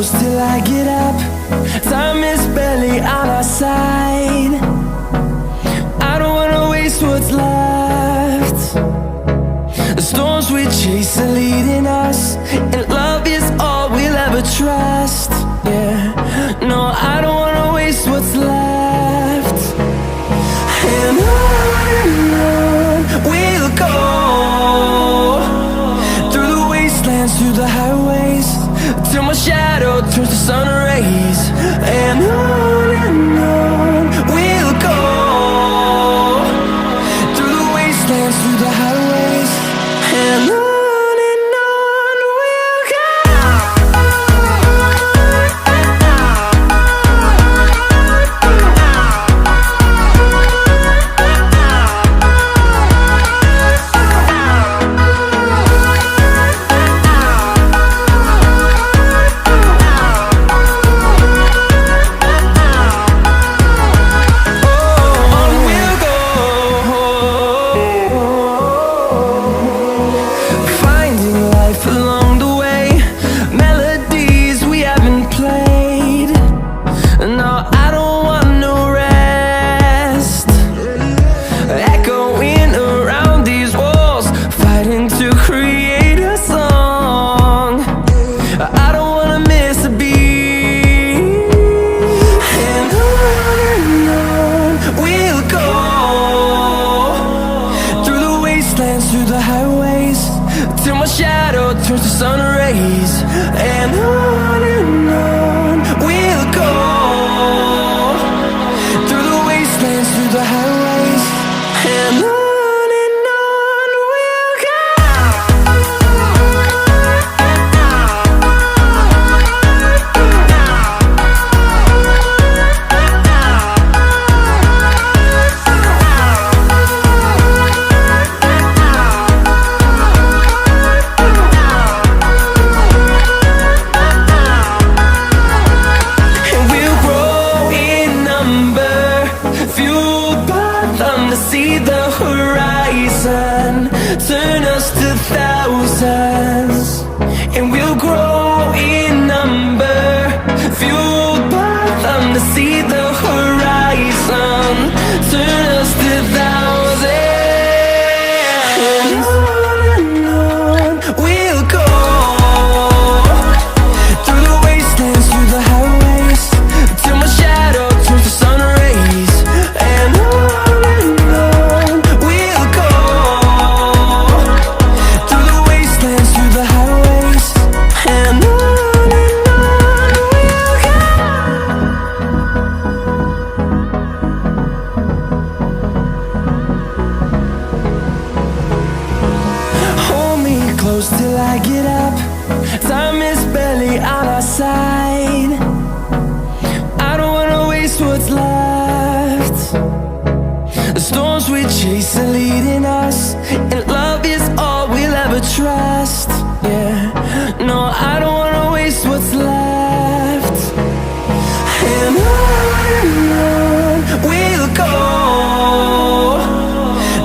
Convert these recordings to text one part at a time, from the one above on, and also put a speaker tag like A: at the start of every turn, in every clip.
A: close till I get up. Time is barely on our side. I don't wanna waste what's left. The storms we chase are leading us, and love is all we'll ever trust. Yeah, no, I don't wanna waste what's left. And on we'll go, through the wastelands, through the highways, till my shadow turns to sun rays. And on we'll go, through the wastelands, through the highways, and on we'll go. Through the highways, till my shadow turns to sun rays. And on we'll go, through the wastelands, through the highways, and on we'll go. See the horizon turn us to thousands, and we'll grow in number, fueled by them. To see the horizon turn us to thousands, and on we'll go, through the wastelands, through the highways, till my shadow turns to sun rays. And close till I get up. Time is barely on our side. I don't wanna waste what's left. The storms we chase are leading us, and love is all we'll ever trust. Yeah, no, I don't wanna waste what's left. And on we'll go,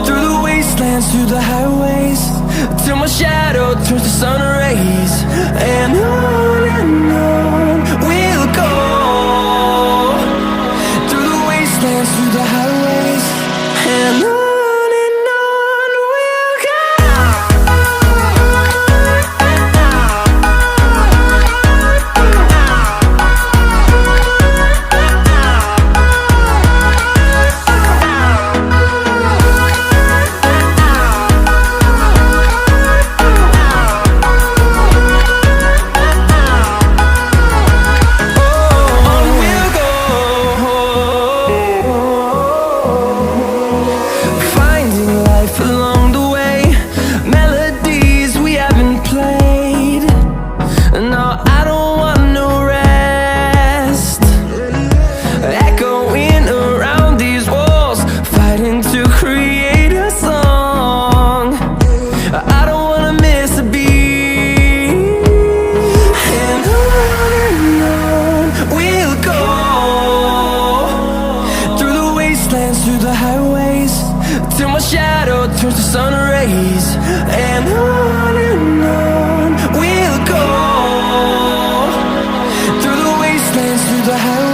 A: through the wastelands, through the highways, till my shadow turns to sun rays. And on we'll go, through the wastelands, through the highways, and on. turns to sun rays, and on we'll go, highway.